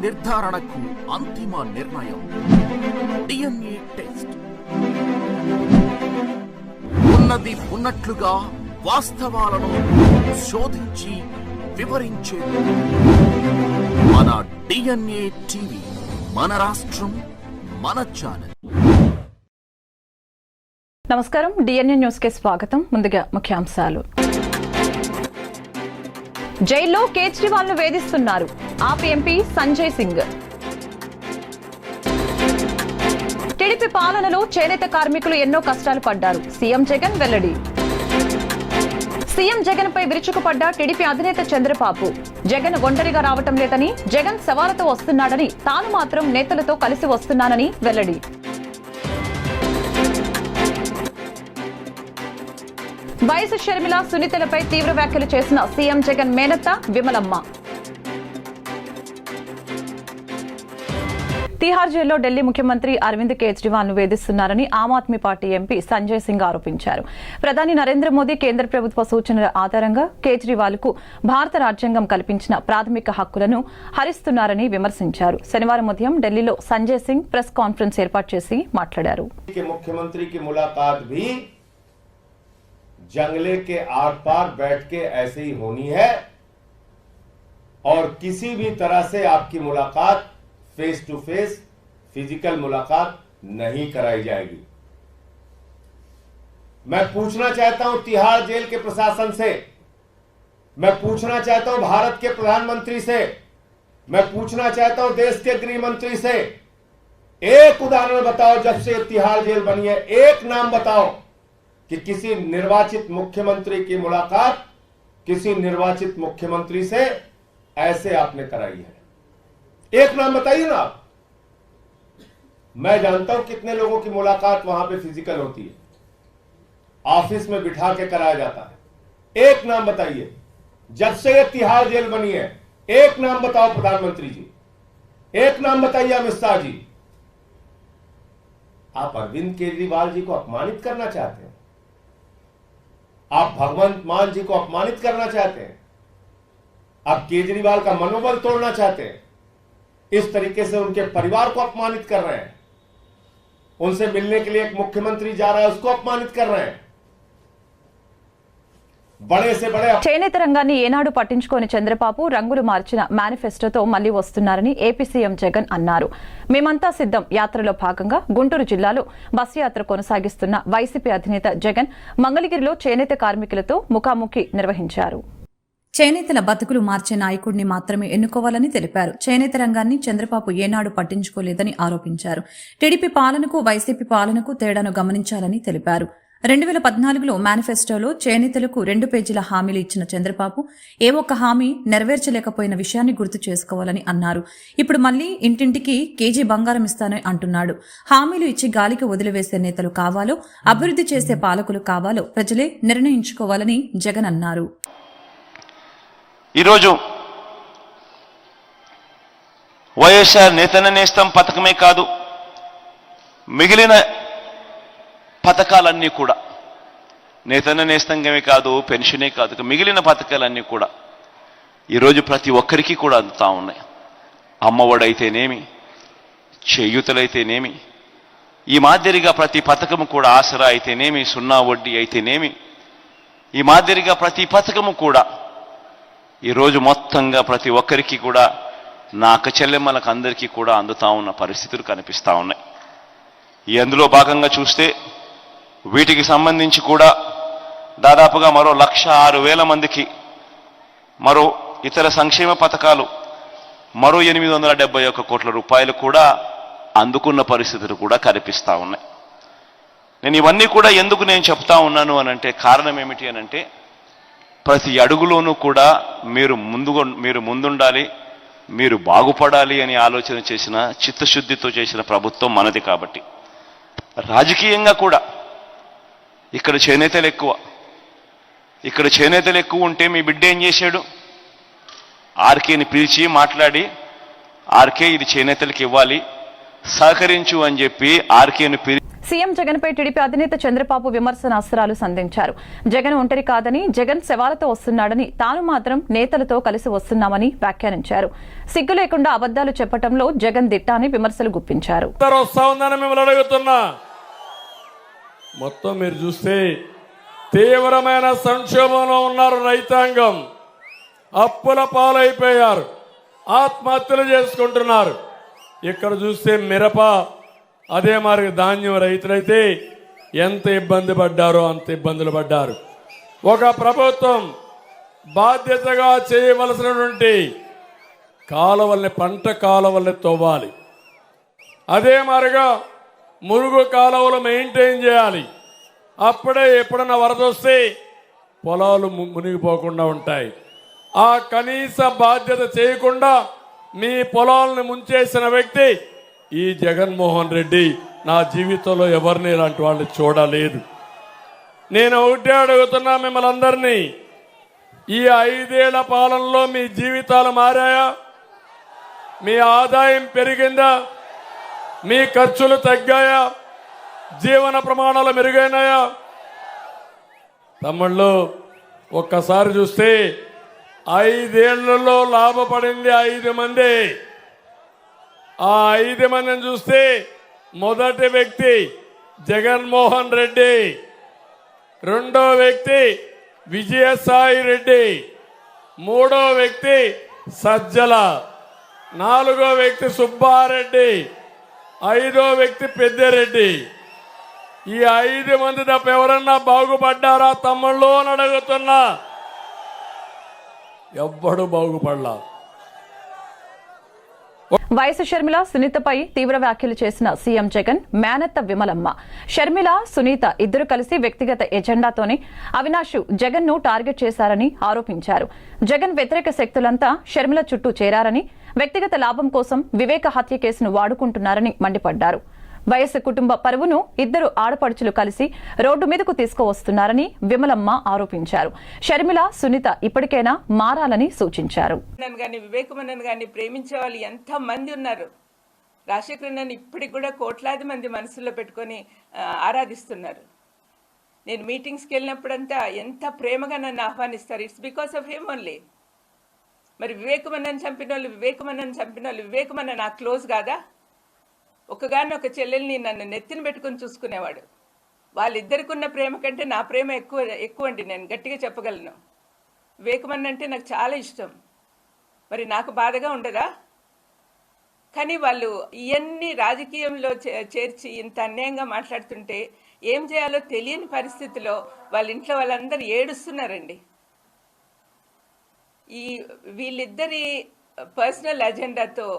నిర్ధారణకు అంతిమ నిర్ణయం డిఎన్ఏ టెస్ట్. ఉన్నది ఉన్నట్లుగా వాస్తవాలను శోధించి వివరించేది మన డిఎన్ఏ టీవీ. మన రాష్ట్రం, మన ఛానల్. నమస్కారం, డిఎన్ఏ న్యూస్ కి స్వాగతం. ముందుగా ముఖ్యాంశాలు. జైల్లో కేజ్రీవాల్ ను వేధిస్తున్నారు ఆప్ ఎంపీ సంజయ్ సింగ్. టీడీపీ పాలనలో చేనేత కార్మికులు ఎన్నో కష్టాలు పడ్డారు, సీఎం జగన్ వెల్లడి. సీఎం జగన్ పై విరుచుకుపడ్డ టీడీపీ అధినేత చంద్రబాబు. జగన్ ఒంటరిగా రావటం లేదని, జగన్ సవాలతో వస్తున్నాడని, తాను మాత్రం నేతలతో కలిసి వస్తున్నానని వెల్లడి. వైఎస్ షర్మిల, సునీతలపై తీవ్ర వ్యాఖ్యలు చేసిన సీఎం జగన్ మేనత్త విమలమ్మ. తిహార్ జైల్లో ఢిల్లీ ముఖ్యమంత్రి అరవింద్ కేజ్రీవాల్ ను వేధిస్తున్నారని ఆమ్ ఆద్మీ పార్టీ ఎంపీ సంజయ్ సింగ్ ఆరోపించారు. ప్రధాని నరేంద్ర మోదీ కేంద్ర ప్రభుత్వ సూచనల ఆధారంగా కేజ్రీవాల్ కు భారత రాజ్యాంగం కల్పించిన ప్రాథమిక హక్కులను హరిస్తున్నారని విమర్శించారు. శనివారం ఉదయం ఢిల్లీలో సంజయ్ సింగ్ ప్రెస్ కాన్ఫరెన్స్ ఏర్పాటు చేసి మాట్లాడారు. जंगले के आर पार बैठ के ऐसे ही होनी है और किसी भी तरह से आपकी मुलाकात फेस टू फेस फिजिकल मुलाकात नहीं कराई जाएगी. मैं पूछना चाहता हूं तिहाड़ जेल के प्रशासन से, मैं पूछना चाहता हूं भारत के प्रधानमंत्री से, मैं पूछना चाहता हूं देश के गृह मंत्री से, एक उदाहरण बताओ जब से तिहाड़ जेल बनी है, एक नाम बताओ कि किसी निर्वाचित मुख्यमंत्री की मुलाकात किसी निर्वाचित मुख्यमंत्री से ऐसे आपने कराई है. एक नाम बताइए ना आप. मैं जानता हूं कितने लोगों की मुलाकात वहां पे फिजिकल होती है, ऑफिस में बिठा के कराया जाता है. एक नाम बताइए जब से ये तिहाड़ जेल बनी है, एक नाम बताओ प्रधानमंत्री जी, एक नाम बताइए अमित शाह जी. आप अरविंद केजरीवाल जी को अपमानित करना चाहते हैं, आप भगवंत मान जी को अपमानित करना चाहते हैं, आप केजरीवाल का मनोबल तोड़ना चाहते हैं, इस तरीके से उनके परिवार को अपमानित कर रहे हैं. उनसे मिलने के लिए एक मुख्यमंत्री जा रहा है, उसको अपमानित कर रहे हैं. बड़े से बड़े చేనేత రంగాన్ని ఏనాడు పట్టించుకోని చంద్రబాబు రంగులు మార్చిన మేనిఫెస్టోతో మళ్లీ వస్తున్నారని ఏపీ సీఎం జగన్ అన్నారు. మేమంతా సిద్ధం యాత్రలో భాగంగా గుంటూరు జిల్లాలో బస్సు యాత్ర కొనసాగిస్తున్న వైసీపీ అధినేత జగన్ మంగళగిరిలో చేనేత కార్మికులతో ముఖాముఖి నిర్వహించారు. చేనేతల బతుకులు మార్చే నాయకుడిని మాత్రమే ఎన్నుకోవాలని తెలిపారు. చేనేత రంగాన్ని చంద్రబాబు ఏనాడు పట్టించుకోలేదని ఆరోపించారు. టీడీపీ పాలనకు వైసీపీ పాలనకు తేడాను గమనించాలని తెలిపారు. 2014లో మేనిఫెస్టోలో చేనేతలకు 2 పేజీల హామీలు ఇచ్చిన చంద్రబాబు ఏ ఒక్క హామీ నెరవేర్చలేకపోయిన విషయాన్ని గుర్తు చేసుకోవాలని అన్నారు. ఇప్పుడు మళ్లీ ఇంటింటికి కేజీ బంగారం ఇస్తానని అంటున్నాడు. హామీలు ఇచ్చి గాలికి వదిలివేసే నేతలు కావాలో, అభివృద్ధి చేసే పాలకులు కావాలో ప్రజలే నిర్ణయించుకోవాలని జగన్ అన్నారు. ఈరోజు వైఎస్ఆర్ నేతన్న నేస్తం పథకమే కాదు, మిగిలిన పథకాలన్నీ కూడా, నేతన్న నేస్తంగమే కాదు, పెన్షనే కాదు, మిగిలిన పథకాలన్నీ కూడా ఈరోజు ప్రతి ఒక్కరికి కూడా అందుతా ఉన్నాయి. అమ్మఒడైతేనేమి, చేయూతలైతేనేమి, ఈ మాదిరిగా ప్రతి పథకము కూడా, ఆసరా అయితేనేమి, సున్నా వడ్డీ అయితేనేమి, ఈ మాదిరిగా ప్రతి పథకము కూడా ఈరోజు మొత్తంగా ప్రతి ఒక్కరికి కూడా, నా అక్క చెల్లెమ్మలకు అందరికీ కూడా అందుతా ఉన్న పరిస్థితులు కనిపిస్తూ ఉన్నాయి. ఈ అందులో భాగంగా చూస్తే వీటికి సంబంధించి కూడా దాదాపుగా మరో 1,06,000 మందికి, మరో ఇతర సంక్షేమ పథకాలు మరో 871 కోట్ల రూపాయలు కూడా అందుకున్న పరిస్థితులు కూడా కనిపిస్తూ ఉన్నాయి. నేను ఇవన్నీ కూడా ఎందుకు నేను చెప్తా ఉన్నాను అనంటే, కారణం ఏమిటి అనంటే, ప్రతి అడుగులోనూ కూడా మీరు ముందుండాలి, మీరు బాగుపడాలి అని ఆలోచన చేసిన, చిత్తశుద్ధితో చేసిన ప్రభుత్వం మనది. కాబట్టి రాజకీయంగా కూడా ఇక్కడ చేనేతలు ఎక్కువ ఉంటే మీ బిడ్డ ఏం చేశాడు? ఆర్కేని పిలిచి మాట్లాడి, ఆర్కే ఇది చేనేతలకు ఇవ్వాలి, సహకరించు అని చెప్పి ఆర్కేను సీఎం జగన్పై టీడీపీ అధినేత చంద్రబాబు విమర్శనాస్త్రాలు సంధించారు. జగన్ ఒంటరి కాదని, జగన్ శవాలతో వస్తున్నాడని, తాను మాత్రం నేతలతో కలిసి వస్తున్నామని వ్యాఖ్యానించారు. సిగ్గు లేకుండా అబద్దాలు చెప్పడంలో జగన్ దిట్ట అని విమర్శలు గుప్పించారు. మొత్తం మీరు చూస్తే తీవ్రమైన సంక్షోభంలో ఉన్నారు. రైతాంగం అప్పుల పాలైపోయారు, ఆత్మహత్యలు చేసుకుంటున్నారు. ఇక్కడ చూస్తే మిరప, అదే మరి ధాన్యం రైతులైతే ఎంత ఇబ్బంది పడ్డారో అంత ఇబ్బందులు పడ్డారు. ఒక ప్రభుత్వం బాధ్యతగా చేయవలసినటువంటి కాలువల్ని, పంట కాలువల్ని తవ్వాలి. అదే మారిగా మురుగు కాలువలు మెయింటైన్ చేయాలి. అప్పుడే ఎప్పుడన్నా వరద వస్తే పొలాలు మునిగిపోకుండా ఉంటాయి. ఆ కనీస బాధ్యత చేయకుండా మీ పొలాలను ముంచేసిన వ్యక్తి ఈ జగన్మోహన్ రెడ్డి. నా జీవితంలో ఎవరిని ఇలాంటి వాళ్ళు చూడలేదు. నేను ఒకటే అడుగుతున్నా మిమ్మల్ని అందరినీ, ఈ 5 ఏళ్ల పాలనలో మీ జీవితాలు మారాయా? మీ ఆదాయం పెరిగిందా? మీ ఖర్చులు తగ్గాయా? జీవన ప్రమాణాలు మెరుగైనాయా? తమ్ముళ్ళు, ఒక్కసారి చూస్తే 5 ఏళ్లలో లాభపడింది 5 మంది. ఆ 5 మందిని చూస్తే మొదటి వ్యక్తి జగన్మోహన్ రెడ్డి, రెండో వ్యక్తి విజయసాయి రెడ్డి, మూడో వ్యక్తి సజ్జల, నాలుగో వ్యక్తి సుబ్బారెడ్డి, 5వ వ్యక్తి పెద్దిరెడ్డి. ఈ 5 మంది తప్ప ఎవరన్నా బాగుపడ్డారా తమ్ముళ్ళు అని అడుగుతున్నా. ఎవ్వడు బాగుపడలా. వైఎస్ షర్మిల, సునీతపై తీవ్ర వ్యాఖ్యలు చేసిన సీఎం జగన్, మేనత్త విమలమ్మ, షర్మిల, సునీత ఇద్దరు కలిసి వ్యక్తిగత ఎజెండాతోనే అవినాష్ జగన్ ను టార్గెట్ చేశారని ఆరోపించారు. జగన్ వ్యతిరేక శక్తులంతా షర్మిల చుట్టూ చేరారని, వ్యక్తిగత లాభం కోసం వివేక హత్య కేసును వాడుకుంటున్నారని మండిపడ్డారు. వైఎస్ కుటుంబ పరువును ఇద్దరు ఆడపడుచులు కలిసి రోడ్డు మీదకు తీసుకువస్తున్నారని విమలమ్మ ఆరోపించారు. షర్మిల, సునీత ఇప్పటికైనా మారాలని సూచించారు. వివేకమన్నను గాని ప్రేమించే వాళ్ళు ఎంత మంది ఉన్నారు. రాజశేఖరన్నను ఇప్పటికి కూడా కోట్లాది మంది మనసులో పెట్టుకొని ఆరాధిస్తున్నారు. నేను మీటింగ్స్కి వెళ్ళినప్పుడంతా ఎంత ప్రేమగా నన్ను ఆహ్వానిస్తారు. It's because of him only. మరి వివేకమన్నను చంపిన వాళ్ళు వివేకమన్న నాకు క్లోజ్ కాదా? ఒకగాని ఒక చెల్లెల్ని నన్ను నెత్తిన పెట్టుకుని చూసుకునేవాడు. వాళ్ళిద్దరికి ఉన్న ప్రేమ కంటే నా ప్రేమ ఎక్కువ అండి. నేను గట్టిగా చెప్పగలను. వివేకమన్న అంటే నాకు చాలా ఇష్టం. మరి నాకు బాధగా ఉండదా? కానీ వాళ్ళు ఇవన్నీ రాజకీయంలో చేర్చి ఇంత అన్యాయంగా మాట్లాడుతుంటే ఏం చేయాలో తెలియని పరిస్థితిలో వాళ్ళ ఇంట్లో వాళ్ళందరూ ఏడుస్తున్నారండి. వీళ్ళిద్దరి పర్సనల్ అజెండాతో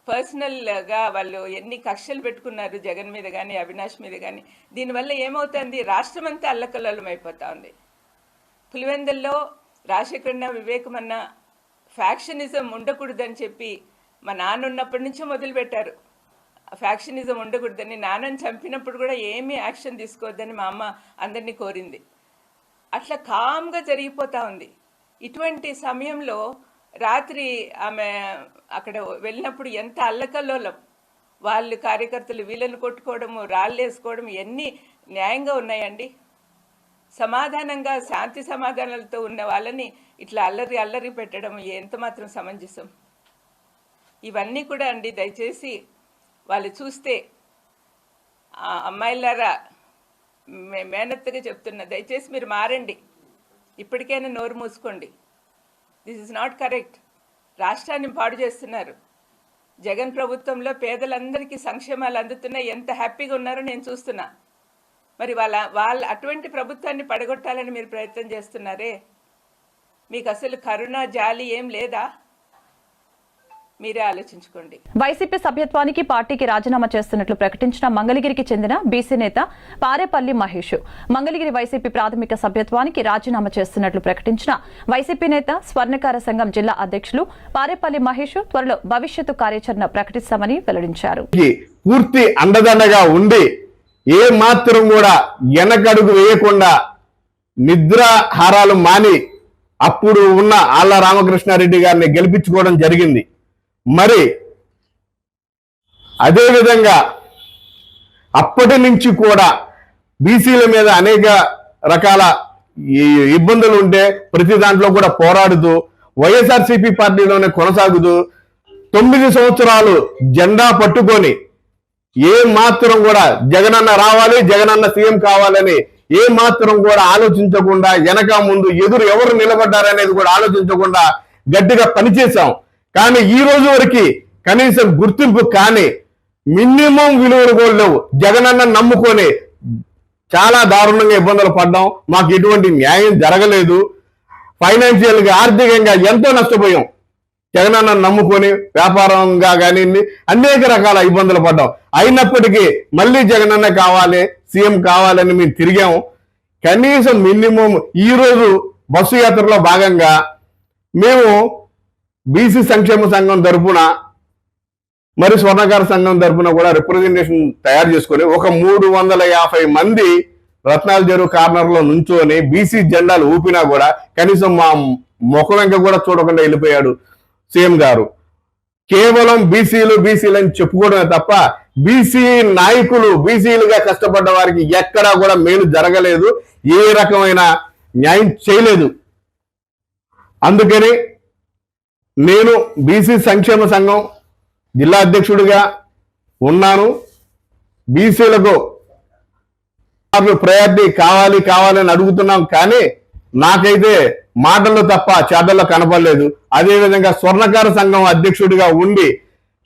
పర్సనల్గా వాళ్ళు ఎన్ని కక్షలు పెట్టుకున్నారు జగన్ మీద కానీ అవినాష్ మీద కానీ. దీనివల్ల ఏమవుతుంది, రాష్ట్రం అంతా అల్లకల్లోలం అయిపోతా ఉంది. పులివెందుల్లో రాజశేఖరన్న, వివేకమన్న ఫ్యాక్షనిజం ఉండకూడదని చెప్పి మా నాన్న ఉన్నప్పటి నుంచే మొదలుపెట్టారు. ఫ్యాక్షనిజం ఉండకూడదని. నాన్నని చంపినప్పుడు కూడా ఏమీ యాక్షన్ తీసుకోవద్దని మా అమ్మ అందరినీ కోరింది. అట్లా కామ్గా జరిగిపోతూ ఉంది. ఇటువంటి సమయంలో రాత్రి ఆమె అక్కడ వెళ్ళినప్పుడు ఎంత అల్లకల్లోలం. వాళ్ళు కార్యకర్తలు వీళ్ళని కొట్టుకోవడము, రాళ్ళు వేసుకోవడం ఇవన్నీ న్యాయంగా ఉన్నాయండి? సమాధానంగా శాంతి సమాధానాలతో ఉన్న వాళ్ళని ఇట్లా అల్లరి పెట్టడం ఎంత మాత్రం సమంజసం? ఇవన్నీ కూడా అండి, దయచేసి వాళ్ళు చూస్తే అమ్మాయిలారా మేనత్తగా చెప్తున్నా, దయచేసి మీరు మారండి. ఇప్పటికైనా నోరు మూసుకోండి. This is not correct. రాష్ట్రాన్ని పాడు చేస్తున్నారు. జగన్ ప్రభుత్వంలో పేదలందరికీ సంక్షేమాలు అందుతున్నాయి. ఎంత హ్యాపీగా ఉన్నారో నేను చూస్తున్నా. మరి వాళ్ళ అటువంటి ప్రభుత్వాన్ని పడగొట్టాలని మీరు ప్రయత్నం చేస్తున్నారే. మీకు అసలు కరుణ, జాలి ఏం లేదా? మీరే ఆలోచించుకోండి. వైసీపీ సభ్యత్వానికి పార్టీకి రాజీనామా చేస్తున్నట్లు ప్రకటించిన మంగళగిరికి చెందిన బీసీ నేత పారేపల్లి మహేష్, మంగళగిరి వైసీపీ ప్రాథమిక సభ్యత్వానికి రాజీనామా చేస్తున్నట్లు ప్రకటించిన వైసీపీ నేత, స్వర్ణకార సంఘం జిల్లా అధ్యక్షులు పారేపల్లి మహేష్ త్వరలో భవిష్యత్తు కార్యాచరణ ప్రకటిస్తామని వెల్లడించారు. పూర్తి అండదండగా ఉండి ఏ మాత్రం కూడా వెనకడుగు వేయకుండా నిద్రాహారాలు మాని అప్పుడు ఉన్న ఆళ్ల రామకృష్ణారెడ్డి గారిని గెలిపించుకోవడం జరిగింది. మరి అదేవిధంగా అప్పటి నుంచి కూడా బీసీల మీద అనేక రకాల ఇబ్బందులు ఉంటే ప్రతి దాంట్లో కూడా పోరాడుతూ వైఎస్ఆర్సీపీ పార్టీలోనే కొనసాగుతూ 9 సంవత్సరాలు జెండా పట్టుకొని ఏ మాత్రం కూడా జగనన్న రావాలి, జగనన్న సీఎం కావాలని ఏ మాత్రం కూడా ఆలోచించకుండా వెనక ముందు ఎదురు ఎవరు నిలబడ్డారనేది కూడా ఆలోచించకుండా గట్టిగా పనిచేశాం. కానీ ఈ రోజు వరకు కనీసం గుర్తింపు కానీ మినిమం విలువలు కూడా లేవు. జగనన్న నమ్ముకొని చాలా దారుణంగా ఇబ్బందులు పడ్డాం. మాకు ఎటువంటి న్యాయం జరగలేదు. ఫైనాన్షియల్ గా ఆర్థికంగా ఎంతో నష్టపోయాం. జగనన్న నమ్ముకొని వ్యాపారంగా కానీ అనేక రకాల ఇబ్బందులు పడ్డాం. అయినప్పటికీ మళ్ళీ జగనన్న కావాలి, సీఎం కావాలని మేము తిరిగాము. కనీసం మినిమం ఈ రోజు బస్సు యాత్రలో భాగంగా మేము బీసీ సంక్షేమ సంఘం తరఫున మరి స్వర్ణకార సంఘం తరఫున కూడా రిప్రజెంటేషన్ తయారు చేసుకొని ఒక 350 మంది రత్నాల చెరువు కార్నర్ లో నుంచొని బీసీ జెండాలు ఊపినా కూడా కనీసం మా ముఖం వెంక కూడా చూడకుండా వెళ్ళిపోయాడు సీఎం గారు. కేవలం బీసీలు అని చెప్పుకోవడమే తప్ప బీసీ నాయకులు, బీసీలుగా కష్టపడ్డ వారికి ఎక్కడా కూడా మేలు జరగలేదు, ఏ రకమైన న్యాయం చేయలేదు. అందుకని నేను బీసీ సంక్షేమ సంఘం జిల్లా అధ్యక్షుడిగా ఉన్నాను. బీసీలకు ప్రయారిటీ కావాలని అడుగుతున్నాం. కానీ నాకైతే మాటల్లో తప్ప చేతల్లో కనపడలేదు. అదేవిధంగా స్వర్ణకార సంఘం అధ్యక్షుడిగా ఉండి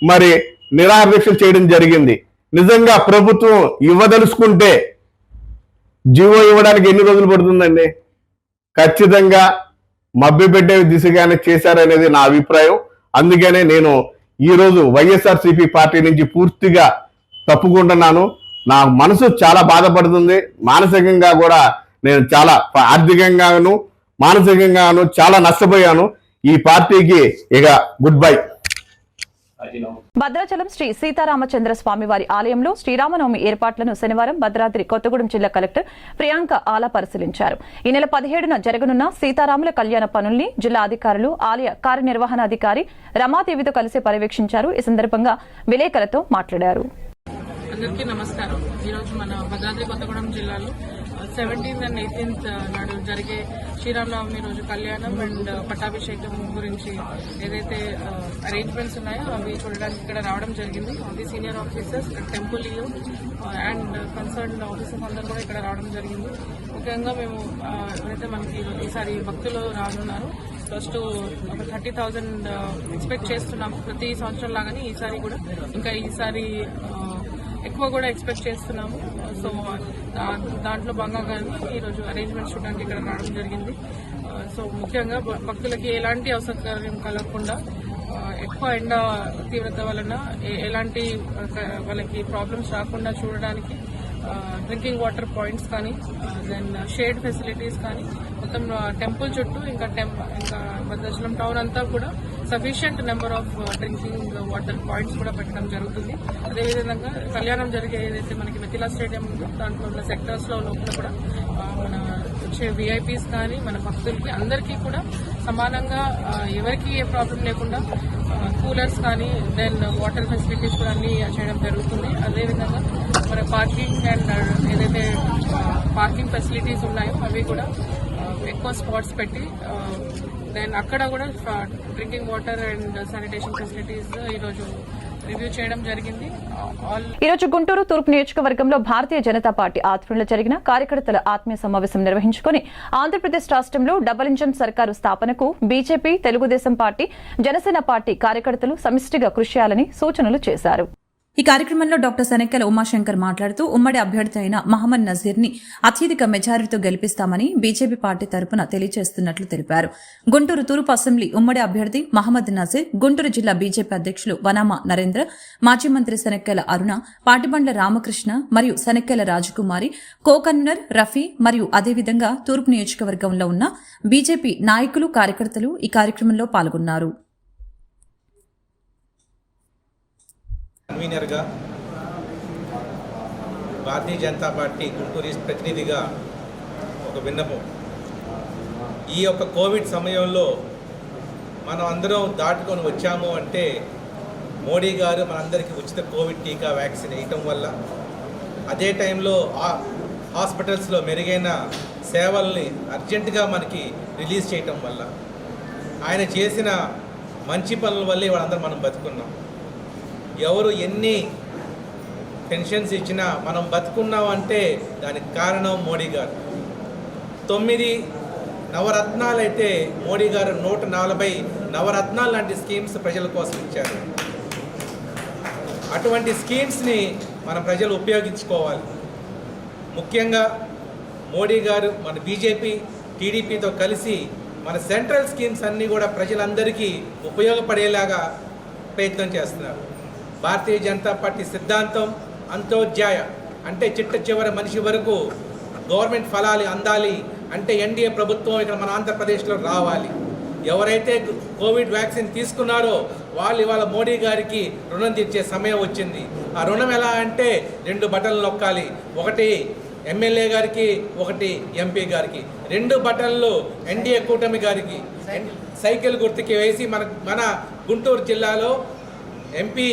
మరి నిరాదీక్షలు చేయడం జరిగింది. నిజంగా ప్రభుత్వం ఇవ్వదలుచుకుంటే జీవో ఇవ్వడానికి ఎన్ని రోజులు పడుతుందండి? ఖచ్చితంగా మభ్యపెట్టే దిశగానే చేశారనేది నా అభిప్రాయం. అందుకనే నేను ఈరోజు వైఎస్ఆర్సీపీ పార్టీ నుంచి పూర్తిగా తప్పుకుంటున్నాను. నా మనసు చాలా బాధపడుతుంది. మానసికంగా కూడా నేను చాలా ఆర్థికంగాను మానసికంగాను చాలా నష్టపోయాను. ఈ పార్టీకి ఇక గుడ్ బై. భద్రాచలం శ్రీ సీతారామచంద్ర స్వామి వారి ఆలయంలో శ్రీరామనవమి ఏర్పాట్లను శనివారం భద్రాద్రి కొత్తగూడెం జిల్లా కలెక్టర్ ప్రియాంక ఆలా పరిశీలించారు. ఈ నెల 17న జరగనున్న సీతారాముల కళ్యాణ పనుల్ని జిల్లా అధికారులు, ఆలయ కార్యనిర్వహణాధికారి రమాదేవితో కలిసి పర్యవేక్షించారు. ఈ సందర్భంగా విలేకరులతో మాట్లాడారు. అందరికీ నమస్కారం. ఈరోజు మన భద్రాద్రి కొత్తగూడెం జిల్లాలో 17th and 18th నాడు జరిగే శ్రీరామనవమి రోజు కళ్యాణం అండ్ పట్టాభిషేకం గురించి ఏదైతే అరేంజ్మెంట్స్ ఉన్నాయో అవి చూడడానికి ఇక్కడ రావడం జరిగింది. All the senior officers, temple and concern officers అందరూ కూడా ఇక్కడ రావడం జరిగింది. ముఖ్యంగా మేము ఎవరైతే మనకి ఈసారి భక్తులు రానున్నారు, ఫస్ట్ ఒక 30,000 ఎక్స్పెక్ట్ చేస్తున్నాము. ప్రతి సంవత్సరం లాగానే ఈసారి కూడా ఇంకా ఈసారి ఎక్కువ కూడా ఎక్స్పెక్ట్ చేస్తున్నాము. సో దాంట్లో భాగంగానే ఈరోజు అరేంజ్మెంట్స్ చూడడానికి ఇక్కడ రావడం జరిగింది. సో ముఖ్యంగా భక్తులకి ఎలాంటి అసౌకర్యం కలగకుండా, ఎక్కువ ఎండ తీవ్రత వలన ఎలాంటి వాళ్ళకి ప్రాబ్లమ్స్ రాకుండా చూడడానికి డ్రింకింగ్ వాటర్ పాయింట్స్ కానీ, దెన్ షేడ్ ఫెసిలిటీస్ కానీ, మొత్తం టెంపుల్ చుట్టూ ఇంకా భద్రాచలం టౌన్ అంతా కూడా sufficient number of drinking water points కూడా పెట్టడం జరుగుతుంది. అదేవిధంగా కళ్యాణం జరిగే ఏదైతే మనకి మిథిలా స్టేడియం ఉందో దాంట్లో ఉన్న సెక్టర్స్ లో లోపల కూడా మన వచ్చే విఐపీస్ కానీ మన భక్తులకి అందరికీ కూడా సమానంగా ఎవరికి ఏ ప్రాబ్లం లేకుండా కూలర్స్ కానీ, దెన్ వాటర్ ఫెసిలిటీస్ కూడా అన్ని చేయడం జరుగుతుంది. అదేవిధంగా మన పార్కింగ్ అండ్ ఏదైతే పార్కింగ్ ఫెసిలిటీస్ ఉన్నాయో అవి కూడా ఎక్కువ స్పాట్స్ పెట్టి, దెన్ అక్కడ కూడా drinking water and sanitation facilities ఈరోజు రివ్యూ చేయడం జరిగింది. ఈ రోజు గుంటూరు తూర్పు నియోజకవర్గంలో భారతీయ జనతా పార్టీ ఆధ్వర్యంలో జరిగిన కార్యకర్తల ఆత్మీయ సమావేశం నిర్వహించుకుని ఆంధ్రప్రదేశ్ రాష్ట్రంలో డబుల్ ఇంజన్ సర్కారు స్థాపనకు BJP, Telugu Desam party, Janasena party కార్యకర్తలు సమిష్టిగా కృషి చేయాలని సూచనలు చేశారు. ఈ కార్యక్రమంలో డాక్టర్ శనక్కెల ఉమాశంకర్ మాట్లాడుతూ ఉమ్మడి అభ్యర్థి అయిన మహమ్మద్ నజీర్ ని అత్యధిక మెజారిటీతో గెలిపిస్తామని బీజేపీ పార్టీ తరపున తెలియజేస్తున్నట్లు తెలిపారు. గుంటూరు తూర్పు అసెంబ్లీ ఉమ్మడి అభ్యర్థి మహమ్మద్ నజీర్, గుంటూరు జిల్లా బీజేపీ అధ్యక్షులు వనామా నరేంద్ర, మాజీ మంత్రి శనక్కెల అరుణ, పాటిబండ్ల రామకృష్ణ మరియు శనక్కెల రాజకుమారి, కో-కన్వీనర్ రఫీ మరియు అదేవిధంగా తూర్పు నియోజకవర్గంలో ఉన్న బీజేపీ నాయకులు, కార్యకర్తలు ఈ కార్యక్రమంలో పాల్గొన్నారు. కన్వీనర్గా భారతీయ జనతా పార్టీ గుంటూరు ఈస్ట్ ప్రతినిధిగా ఒక విన్నపం. ఈ యొక్క కోవిడ్ సమయంలో మనం అందరం దాటుకొని వచ్చాము అంటే మోడీ గారు మనందరికీ ఉచిత కోవిడ్ టీకా వ్యాక్సిన్ వేయటం వల్ల, అదే టైంలో హాస్పిటల్స్లో మెరుగైన సేవల్ని అర్జెంటుగా మనకి రిలీజ్ చేయటం వల్ల, ఆయన చేసిన మంచి పనుల వల్లే వాళ్ళందరూ మనం బతుకున్నాం. ఎవరు ఎన్ని పెన్షన్స్ ఇచ్చినా మనం బతుకున్నాం అంటే దానికి కారణం మోడీ గారు. 9 నవరత్నాలు అయితే మోడీ గారు 140 నవరత్నాలు లాంటి స్కీమ్స్ ప్రజల కోసం ఇచ్చారు. అటువంటి స్కీమ్స్ని మన ప్రజలు ఉపయోగించుకోవాలి. ముఖ్యంగా మోడీ గారు మన బీజేపీ టీడీపీతో కలిసి మన సెంట్రల్ స్కీమ్స్ అన్నీ కూడా ప్రజలందరికీ ఉపయోగపడేలాగా ప్రయత్నం చేస్తున్నారు. భారతీయ జనతా పార్టీ సిద్ధాంతం అంత్యోదయ అంటే చిట్ట చివరి మనిషి వరకు గవర్నమెంట్ ఫలాలు అందాలి అంటే ఎన్డీఏ ప్రభుత్వం ఇక్కడ మన ఆంధ్రప్రదేశ్లో రావాలి. ఎవరైతే కోవిడ్ వ్యాక్సిన్ తీసుకున్నారో వాళ్ళు ఇవాళ మోడీ గారికి రుణం తీర్చే సమయం వచ్చింది. ఆ రుణం ఎలా అంటే 2 బటన్లు నొక్కాలి. ఒకటి ఎమ్మెల్యే గారికి, ఒకటి ఎంపీ గారికి. 2 బటన్లు ఎన్డీఏ కూటమి గారికి సైకిల్ గుర్తుకి వేసి మన గుంటూరు జిల్లాలో ఎంపీ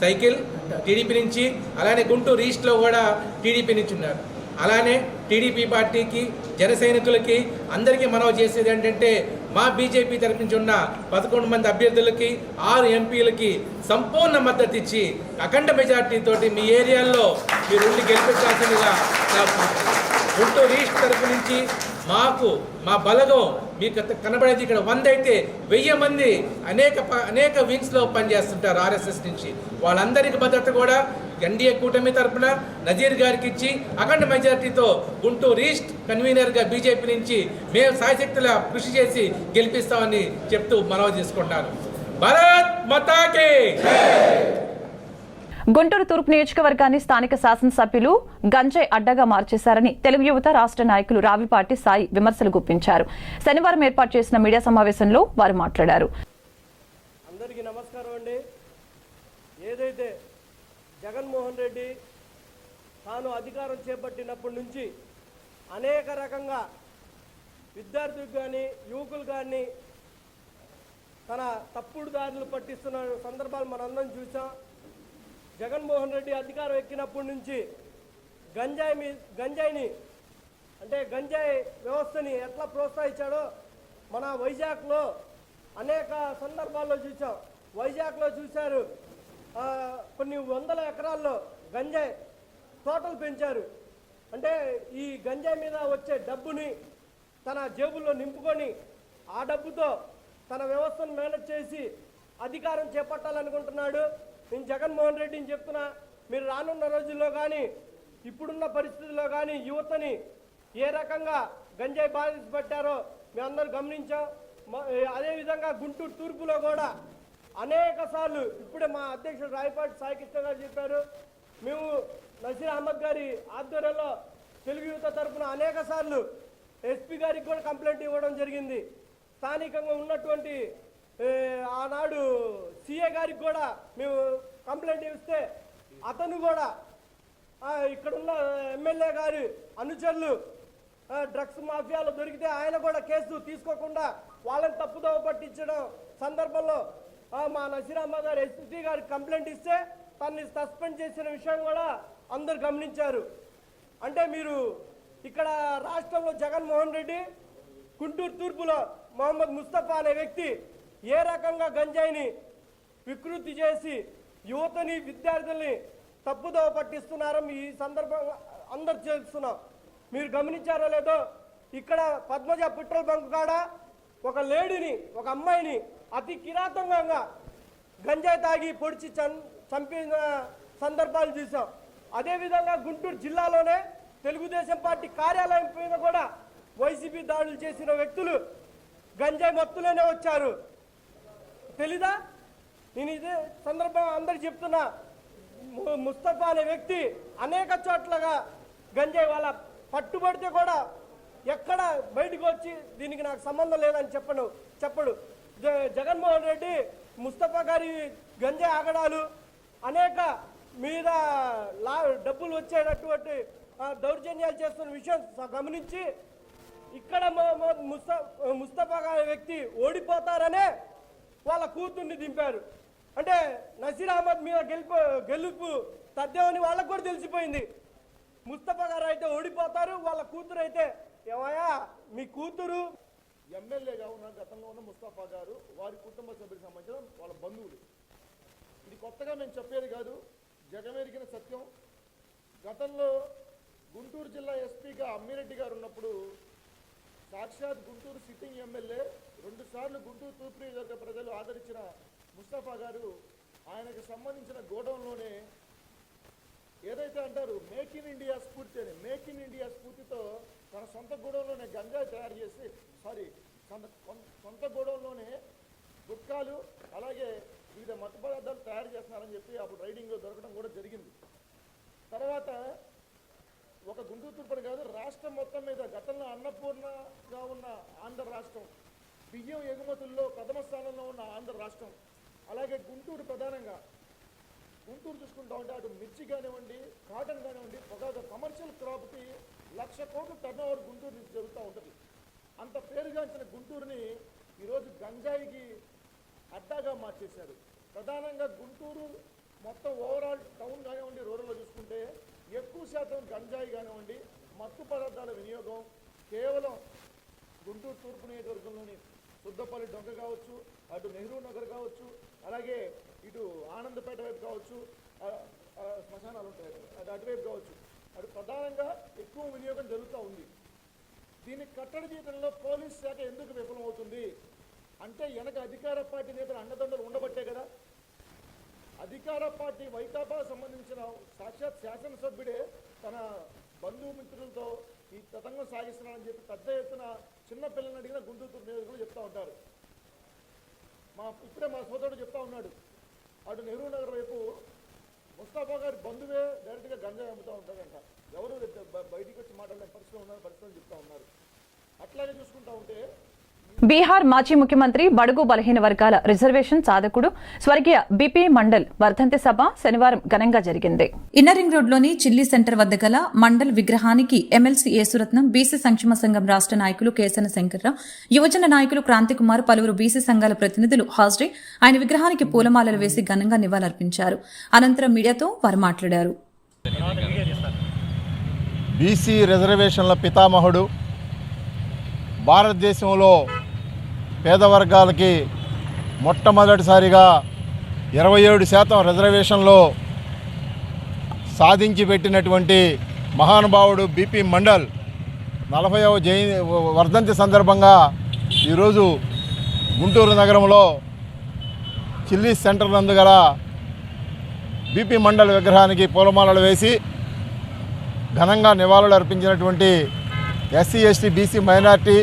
సైకిల్ టీడీపీ నుంచి, అలానే గుంటూరు ఈస్ట్లో కూడా టీడీపీ నుంచి ఉన్నారు. అలానే టీడీపీ పార్టీకి, జన సైనికులకి అందరికీ మనవి చేసేది ఏంటంటే మా బీజేపీ తరఫు నుంచి ఉన్న 11 మంది అభ్యర్థులకి 6 ఎంపీలకి సంపూర్ణ మద్దతు ఇచ్చి అఖండ మెజార్టీతోటి మీ ఏరియాల్లో మీరు ఉండి గెలిపించాల్సిందిగా గుంటూరు ఈస్ట్ తరఫు నుంచి మా బలగం మీకు కనబడేది ఇక్కడ 100 అయితే 1000 మంది అనేక వింగ్స్లో పనిచేస్తుంటారు ఆర్ఎస్ఎస్ నుంచి. వాళ్ళందరికీ భద్రత కూడా ఎన్డీఏ కూటమి తరఫున నజీర్ గారికి ఇచ్చి అఖండ మెజార్టీతో గుంటూరు ఈస్ట్ కన్వీనర్గా బీజేపీ నుంచి మేము సాయశక్తుల కృషి చేసి గెలిపిస్తామని చెప్తూ మనవి చేసుకుంటాను. భారత్ మాతాకి గుంటూరు తూర్పు నియోజకవర్గాన్ని స్థానిక శాసనసభ్యులు గంజాయి అడ్డగా మార్చేశారని తెలుగు యువత రాష్ట్ర నాయకులు రావిపాటి సాయి విమర్శలు గుప్పించారు. శనివారం ఏర్పాటు చేసిన మీడియా సమావేశంలో వారు మాట్లాడారు. అందరికీ నమస్కారం అండి. ఏదైతే జగన్మోహన్ రెడ్డి తాను అధికారం చేపట్టినప్పటి నుంచి అనేక రకంగా విద్యార్థులకు కానీ యువకులు కానీ తన తప్పుడు దారులు పట్టిస్తున్న సందర్భాలు మనందరం చూసాం. జగన్మోహన్ రెడ్డి అధికారం ఎక్కినప్పటి నుంచి గంజాయిని అంటే గంజాయి వ్యవస్థని ఎట్లా ప్రోత్సహించాడో మన వైజాగ్లో అనేక సందర్భాల్లో చూసాం. వైజాగ్లో చూశారు, కొన్ని 100 ఎకరాల్లో గంజాయి తోటలు పెంచారు. అంటే ఈ గంజాయి మీద వచ్చే డబ్బుని తన జేబుల్లో నింపుకొని ఆ డబ్బుతో తన వ్యవస్థను మేనేజ్ చేసి అధికారం చేపట్టాలనుకుంటున్నాడు. నేను జగన్మోహన్ రెడ్డిని చెప్తున్నా, మీరు రానున్న రోజుల్లో కానీ ఇప్పుడున్న పరిస్థితుల్లో కానీ యువతని ఏ రకంగా గంజాయి బాధిత పెట్టారో మేమందరూ గమనించాం. అదేవిధంగా గుంటూరు తూర్పులో కూడా అనేక సార్లు ఇప్పుడే మా అధ్యక్షుడు రాయపాటి సాయికృష్ణ గారు చెప్పారు, మేము నసీర్ అహ్మద్ గారి ఆధ్వర్యంలో తెలుగు యువత తరఫున అనేక సార్లు ఎస్పీ గారికి కూడా కంప్లైంట్ ఇవ్వడం జరిగింది. స్థానికంగా ఉన్నటువంటి ఆనాడు సీఏ గారికి కూడా మేము కంప్లైంట్ ఇస్తే అతను కూడా ఇక్కడున్న ఎమ్మెల్యే గారి అనుచరులు డ్రగ్స్ మాఫియాలో దొరికితే ఆయన కూడా కేసు తీసుకోకుండా వాళ్ళని తప్పుదోవ పట్టించడం సందర్భంలో మా నసీర్ అహ్మద్ గారు ఎస్పీ గారికి కంప్లైంట్ ఇస్తే తనని సస్పెండ్ చేసిన విషయం కూడా అందరు గమనించారు. అంటే మీరు ఇక్కడ రాష్ట్రంలో జగన్మోహన్ రెడ్డి గుంటూరు తూర్పులో మొహమ్మద్ ముస్తఫా అనే వ్యక్తి ఏ రకంగా గంజాయిని వికృతి చేసి యువతని విద్యార్థుల్ని తప్పుదోవ పట్టిస్తున్నారో ఈ సందర్భంగా అందరు చేస్తున్నాం. మీరు గమనించారో లేదో, ఇక్కడ పద్మజ పెట్రోల్ బంక్ కాడ ఒక లేడీని, ఒక అమ్మాయిని అతి కిరాతంగా గంజాయి తాగి పొడిచి చంపిన సందర్భాలు చూసాం. అదేవిధంగా గుంటూరు జిల్లాలోనే తెలుగుదేశం పార్టీ కార్యాలయం పైన కూడా వైసీపీ దాడులు చేసిన వ్యక్తులు గంజాయి మత్తులోనే వచ్చారు. తెలీదా? నేను ఇదే సందర్భంగా అందరు చెప్తున్నా, ముస్తఫా అనే వ్యక్తి అనేక చోట్లగా గంజాయి వాళ్ళ పట్టుబడితే కూడా ఎక్కడ బయటకు వచ్చి దీనికి నాకు సంబంధం లేదని చెప్పడు. జగన్మోహన్ రెడ్డి ముస్తఫా గారి గంజాయి ఆగడాలు అనేక మీద డబ్బులు వచ్చేటటువంటి దౌర్జన్యాలు చేస్తున్న విషయం గమనించి ఇక్కడ ముస్తఫా గారి వ్యక్తి ఓడిపోతారనే వాళ్ళ కూతుర్ని దింపారు. అంటే నసీర్ అహ్మద్ మీద గెలుపు తథ్యమని వాళ్ళకు కూడా తెలిసిపోయింది. ముస్తఫా గారు అయితే ఓడిపోతారు, వాళ్ళ కూతురు అయితే ఏమయ్యా మీ కూతురు ఎమ్మెల్యేగా ఉన్న గతంలో ఉన్న ముస్తఫా గారు వారి కుటుంబ సభ్యులకు సంబంధించిన వాళ్ళ బంధువులు. ఇది కొత్తగా మేము చెప్పేది కాదు, జగమెరిగిన సత్యం. గతంలో గుంటూరు జిల్లా ఎస్పీగా అమ్మిరెడ్డి గారు ఉన్నప్పుడు సాక్షాత్ గుంటూరు సిట్టింగ్ ఎమ్మెల్యే 2 సార్లు గుంటూరు తూర్పు నియోజకవర్గ ప్రజలు ఆదరించిన ముస్తఫా గారు ఆయనకు సంబంధించిన గోడౌన్లోనే ఏదైతే అంటారు మేక్ ఇన్ ఇండియా స్ఫూర్తి అని, మేక్ ఇన్ ఇండియా స్ఫూర్తితో తన సొంత గోడౌన్లోనే గంజాయి తయారు చేసి సొంత గోడౌన్లోనే గుట్కాలు అలాగే వివిధ మత్తు పదార్థాలు తయారు చేస్తున్నారని చెప్పి అప్పుడు రైడింగ్లో దొరకడం కూడా జరిగింది. తర్వాత ఒక గుంటూరు తూర్పుని కాదు, రాష్ట్రం మొత్తం మీద గతంలో అన్నపూర్ణగా ఉన్న ఆంధ్ర రాష్ట్రం, బియ్యం ఎగుమతుల్లో ప్రథమ స్థానంలో ఉన్న ఆంధ్ర రాష్ట్రం, అలాగే గుంటూరు ప్రధానంగా గుంటూరు చూసుకుంటా ఉంటే అటు మిర్చి కానివ్వండి, కాటన్ కానివ్వండి, పొగాకు కమర్షియల్ క్రాప్కి 1,00,000 కోట్ల టర్నోవర్ గుంటూరు నుంచి జరుగుతూ ఉంటుంది. అంత పేరుగాంచిన గుంటూరుని ఈరోజు గంజాయికి అడ్డాగా మార్చేశారు. ప్రధానంగా గుంటూరు మొత్తం ఓవరాల్ టౌన్ కానివ్వండి, రూరల్లో చూసుకుంటే ఎక్కువ శాతం గంజాయి కానివ్వండి, మత్తు పదార్థాల వినియోగం కేవలం గుంటూరు తూర్పు నియోజకవర్గంలోని సుద్దపల్లి డొంక కావచ్చు, అటు నెహ్రూ నగర్ కావచ్చు, అలాగే ఇటు ఆనందపేట వైపు కావచ్చు, శ్మశానాలు ఉంటాయి అది అటువైపు కావచ్చు, అటు ప్రధానంగా ఎక్కువ వినియోగం జరుగుతూ ఉంది. దీన్ని కట్టడి చేయడంలో పోలీస్ శాఖ ఎందుకు విఫలమవుతుంది అంటే వెనక అధికార పార్టీ నేతలు అండదండలు ఉండబట్టే కదా. అధికార పార్టీ వైకాపా సంబంధించిన సాక్షాత్ శాసనసభ్యుడే తన బంధుమిత్రులతో ఈ తతంగం సాగిస్తున్నారని చెప్పి పెద్ద ఎత్తున చిన్న పిల్లల్ని అడిగిన గుంటూరు నియోజకవర్గంలో చెప్తా ఉంటారు. ఇప్పుడే మా సోదరుడు చెప్తా ఉన్నాడు, అటు నెహ్రూ నగర్ వైపు ముస్తఫా గారి బంధువే డైరెక్ట్గా గంజాయి అమ్ముతూ ఉంటారంట. ఎవరు బయటికి వచ్చి మాట్లాడే పరిస్థితులు చెప్తా ఉన్నారు. అట్లాగే చూసుకుంటా ఉంటే బీహార్ మాజీ ముఖ్యమంత్రి బడుగు బలహీన వర్గాల రిజర్వేషన్ సాధకుడు స్వర్గీయ బిపి మండల్ వర్ధంతి సభ శనివారం ఘనంగా జరిగింది. ఇన్నర్ రింగ్ రోడ్లోని చిల్లీ సెంటర్ వద్ద గల మండల్ విగ్రహానికి ఎమ్మెల్సీ యేసురత్నం, బీసీ సంక్షేమ సంఘం రాష్ట్ర నాయకులు కేసన శంకర్రావు, యువజన నాయకులు క్రాంతికుమార్, పలువురు బీసీ సంఘాల ప్రతినిధులు హాజరై ఆయన విగ్రహానికి పూలమాలలు వేసి ఘనంగా నివాళులర్పించారు. అనంతరం మీడియాతో వారు మాట్లాడారు. బీసీ రిజర్వేషన్ల పితామహుడు, భారతదేశంలో పేద వర్గాలకి మొట్టమొదటిసారిగా 27% రిజర్వేషన్లో సాధించి పెట్టినటువంటి మహానుభావుడు బిపి మండల్ 40వ వర్ధంతి సందర్భంగా ఈరోజు గుంటూరు నగరంలో చిల్లీ సెంటర్ నందు గల బిపి మండల్ విగ్రహానికి పూలమాలలు వేసి ఘనంగా నివాళులు అర్పించినటువంటి SC, ST, BC, minority,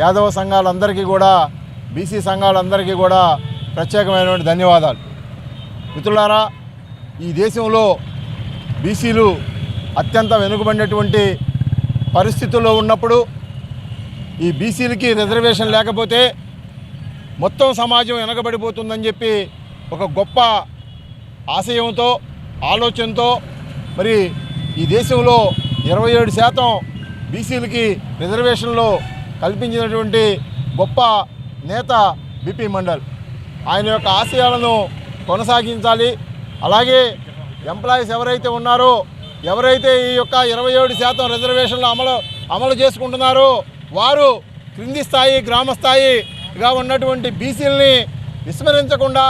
Yadava సంఘాలందరికీ కూడా, బీసీ సంఘాలందరికీ కూడా ప్రత్యేకమైనటువంటి ధన్యవాదాలు. మిత్రులారా, ఈ దేశంలో బీసీలు అత్యంత వెనుకబడినటువంటి పరిస్థితుల్లో ఉన్నప్పుడు ఈ బీసీలకి రిజర్వేషన్ లేకపోతే మొత్తం సమాజం వెనకబడిపోతుందని చెప్పి ఒక గొప్ప ఆశయంతో, ఆలోచనతో మరి ఈ దేశంలో 27% బీసీలకి రిజర్వేషన్లో కల్పించినటువంటి గొప్ప నేత బిపి మండల్. ఆయన యొక్క ఆశయాలను కొనసాగించాలి. అలాగే ఎంప్లాయీస్ ఎవరైతే ఉన్నారో, ఎవరైతే ఈ యొక్క 27% రిజర్వేషన్లు అమలు చేసుకుంటున్నారో వారు క్రింది స్థాయి, గ్రామ స్థాయిగా ఉన్నటువంటి బీసీలని విస్మరించకుండా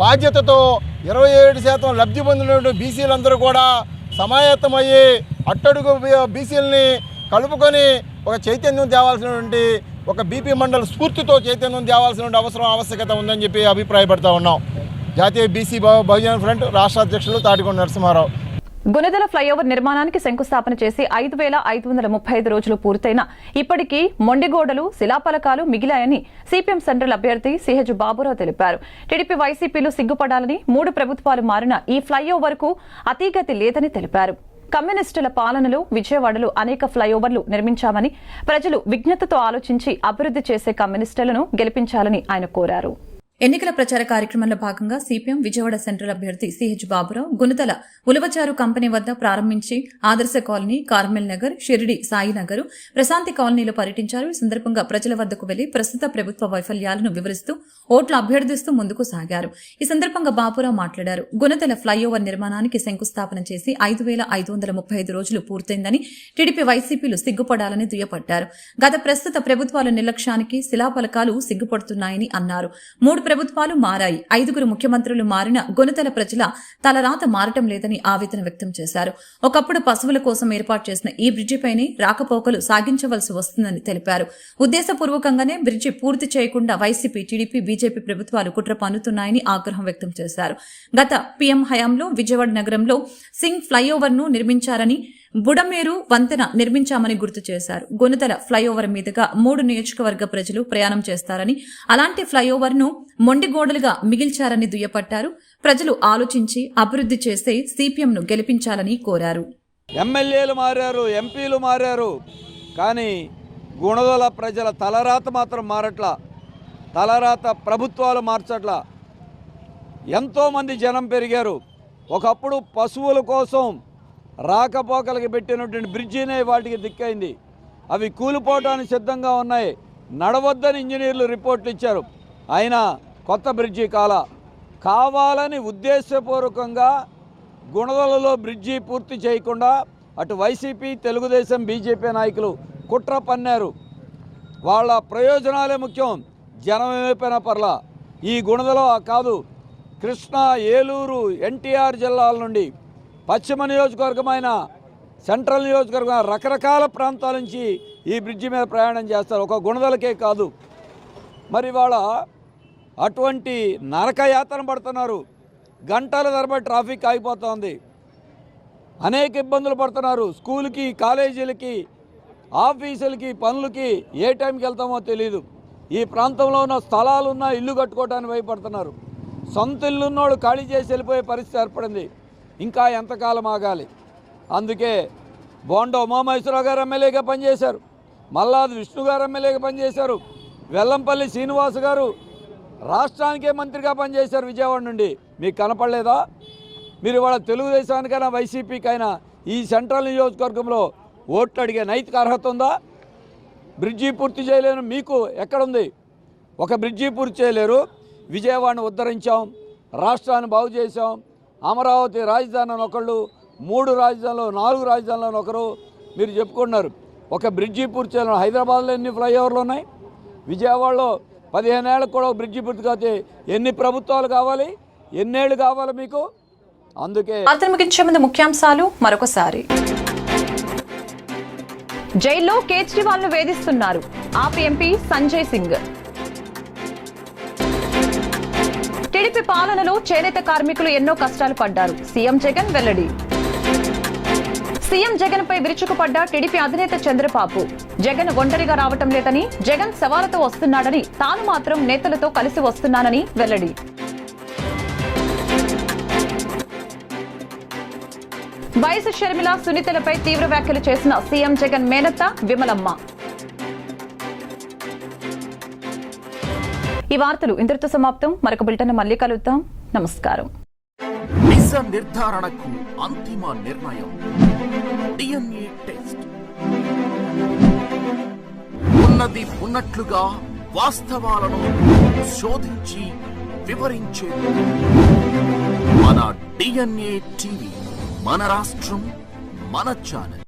బాధ్యతతో 27% లబ్ధి పొందినటువంటి బీసీలందరూ కూడా సమాయత్తమయ్యి అట్టడుగు బీసీలని కలుపుకొని ఒక చైతన్యం తేవాల్సినటువంటి, ఒక బీపీ మండల్ స్ఫూర్తితో చైతన్యం తేవాల్సిన ఆవశ్యకత ఉందని చెప్పి అభిప్రాయపడతా ఉన్నాం. జాతీయ బీసీ బహుజన ఫ్రంట్ రాష్ట్ర అధ్యక్షులు తాటికొండ నరసింహారావు. గుణదల ఫ్లైఓవర్ నిర్మాణానికి శంకుస్థాపన చేసి 5,535 రోజులు పూర్తయినా ఇప్పటికీ మొండిగోడలు, శిలాఫలకాలు మిగిలాయని సిపిఎం సెంట్రల్ అభ్యర్థి సిహెచ్ బాబురావు తెలిపారు. టీడీపీ, వైసీపీలు సిగ్గుపడాలని, 3 ప్రభుత్వాలు మారిన ఈ ఫ్లైఓవర్ కు అతీగతి లేదని తెలిపారు. కమ్యూనిస్టుల పాలనలో విజయవాడలో అనేక ఫ్లైఓవర్లు నిర్మించామని, ప్రజలు విజ్ఞతతో ఆలోచించి అభివృద్ధి చేసే కమ్యూనిస్టులను గెలిపించాలని ఆయన కోరారు. ఎన్నికల ప్రచార కార్యక్రమంలో భాగంగా సిపిఎం విజయవాడ సెంట్రల్ అభ్యర్థి సిహెచ్ బాబురావు గుణదల ఉలవచారు కంపెనీ వద్ద ప్రారంభించి ఆదర్శ కాలనీ, కార్మెల్ నగర్, షిరిడి సాయినగర్, ప్రశాంతి కాలనీలో పర్యటించారు. ఈ సందర్భంగా ప్రజల వద్దకు వెళ్లి ప్రస్తుత ప్రభుత్వ వైఫల్యాలను వివరిస్తూ ఓట్లు అభ్యర్థిస్తూ ముందుకు సాగారు. ఈ సందర్భంగా బాబురావు మాట్లాడారు. గుణదల ఫ్లైఓవర్ నిర్మాణానికి శంకుస్థాపన చేసి 5,535 రోజులు పూర్తయిందని, టీడీపీ వైసీపీలు సిగ్గుపడాలని దుయ్యపట్టారు. గత ప్రస్తుత ప్రభుత్వాల నిర్లక్ష్యానికి శిలాఫలకాలు సిగ్గుపడుతున్నాయని అన్నారు. 3 ప్రభుత్వాలు మారాయి, 5 ముఖ్యమంత్రులు మారిన గుణదల ప్రజల తలరాత మారటం లేదని ఆవేదన వ్యక్తం చేశారు. ఒకప్పుడు పశువుల కోసం ఏర్పాటు చేసిన ఈ బ్రిడ్జిపైనే రాకపోకలు సాగించవలసి వస్తుందని తెలిపారు. ఉద్దేశపూర్వకంగానే బ్రిడ్జి పూర్తి చేయకుండా వైసీపీ, టీడీపీ, బీజేపీ ప్రభుత్వాలు కుట్ర పన్నుతున్నాయని ఆగ్రహం వ్యక్తం చేశారు. గత పీఎం హయాంలో విజయవాడ నగరంలో సింగ్ ఫ్లైఓవర్ ను నిర్మించారని, బుడమేరు వంతెన నిర్మించామని గుర్తు చేశారు. గుణదల ఫ్లైఓవర్ మీదుగా 3 నియోజకవర్గ ప్రజలు ప్రయాణం చేస్తారని, అలాంటి ఫ్లైఓవర్ ను మొండిగోడలుగా మిగిల్చారని దుయ్యపట్టారు. ప్రజలు ఆలోచించి అభివృద్ధి చేస్తే సిపిఎంను గెలిపించాలని కోరారు. ఎమ్మెల్యేలు మారారు, ఎంపీలు మారారు, కానీ గుణదల ప్రజల తలరాత మాత్రం మారట్లా. తలరాత ప్రభుత్వాలు మార్చట్లా. ఎంతోమంది జనం పెరిగారు. ఒకప్పుడు పశువుల కోసం రాకపోకలకి పెట్టినటువంటి బ్రిడ్జినే వాటికి దిక్కైంది. అవి కూలిపోవడానికి సిద్ధంగా ఉన్నాయి. నడవద్దని ఇంజనీర్లు రిపోర్ట్లు ఇచ్చారు. అయినా కొత్త బ్రిడ్జి కావాలని ఉద్దేశపూర్వకంగా గుణదలలో బ్రిడ్జి పూర్తి చేయకుండా అటు వైసీపీ, తెలుగుదేశం, బీజేపీ నాయకులు కుట్ర పన్నారు. వాళ్ళ ప్రయోజనాలే ముఖ్యం, జనం ఏమైపోయినా పర్లా. ఈ గుణదల కాదు, కృష్ణా, ఏలూరు, ఎన్టీఆర్ జిల్లాల నుండి పశ్చిమ నియోజకవర్గమైన, సెంట్రల్ నియోజకవర్గమైన రకరకాల ప్రాంతాల నుంచి ఈ బ్రిడ్జి మీద ప్రయాణం చేస్తారు. ఒక గుణదలకే కాదు. మరి వాళ్ళ అటువంటి నరకయాతన పడుతున్నారు. గంటల తరబడి ట్రాఫిక్ ఆగిపోతుంది. అనేక ఇబ్బందులు పడుతున్నారు. స్కూల్కి, కాలేజీలకి, ఆఫీసులకి, పనులకి ఏ టైంకి వెళ్తామో తెలియదు. ఈ ప్రాంతంలో ఉన్న స్థలాలున్నా ఇల్లు కట్టుకోవడానికి భయపడుతున్నారు. సొంత ఇల్లున్నోళ్ళు ఖాళీ చేసి వెళ్ళిపోయే పరిస్థితి ఏర్పడింది. ఇంకా ఎంతకాలం ఆగాలి? అందుకే బోండా ఉమామహేశ్వరరావు గారు ఎమ్మెల్యేగా పనిచేశారు, మల్లాది విష్ణు గారు ఎమ్మెల్యేగా పనిచేశారు, వెల్లంపల్లి శ్రీనివాస్ గారు రాష్ట్రానికే మంత్రిగా పనిచేశారు విజయవాడ నుండి. మీకు కనపడలేదా? మీరు వాళ్ళ తెలుగుదేశానికైనా వైసీపీకైనా ఈ సెంట్రల్ నియోజకవర్గంలో ఓట్లు అడిగే నైతిక అర్హత ఉందా? బ్రిడ్జి పూర్తి చేయలేను మీకు ఎక్కడుంది? ఒక బ్రిడ్జి పూర్తి చేయలేరు. విజయవాడను ఉద్ధరించాం, రాష్ట్రాన్ని బాగు చేశాం. అమరావతి రాజధాని అని ఒకళ్ళు, 3 రాజధానులు, 4 రాజధానులు ఒకరు మీరు చెప్పుకున్నారు. ఒక బ్రిడ్జి పూర్తి చేయాలి. హైదరాబాద్లో ఎన్ని ఫ్లైఓవర్లు ఉన్నాయి? విజయవాడలో 15 ఏళ్ళకు కూడా బ్రిడ్జి పూర్తి కాతే ఎన్ని ప్రభుత్వాలు కావాలి? ఎన్నేళ్ళు కావాలి మీకు? అందుకే ముగించే ముందు ముఖ్యాంశాలు మరొకసారి. జైల్లో కేజ్రీవాల్ ను వేధిస్తున్నారు ఆప్ ఎంపీ సంజయ్ సింగ్. టీడీపీ పాలనలో చేనేత కార్మికులు ఎన్నో కష్టాలు పడ్డారు, సీఎం జగన్ వెల్లడి. సీఎం జగన్ పై విరుచుకుపడ్డ టీడీపీ అధినేత చంద్రబాబు. జగన్ ఒంటరిగా రావటం లేదని, జగన్ సవాలుతో వస్తున్నాడని, తాను మాత్రం నేతలతో కలిసి వస్తున్నానని వెల్లడి. వైఎస్ షర్మిల, సునీతలపై తీవ్ర వ్యాఖ్యలు చేసిన సీఎం జగన్ మేనత్త విమలమ్మ. ఈ వార్తలు ఇంతటితో సమాప్తం. మరొక బులెటిన్ మళ్ళీ కలుద్దాం. నమస్కారం. నిజ నిర్ధారణకు అంతిమ నిర్ణయం డిఎన్ఏ టెస్ట్. ఉన్నది ఉన్నట్లుగా వాస్తవాలను శోధించి వివరించే మన డిఎన్ఏ టీవీ, మన రాష్ట్రం, మన ఛానల్.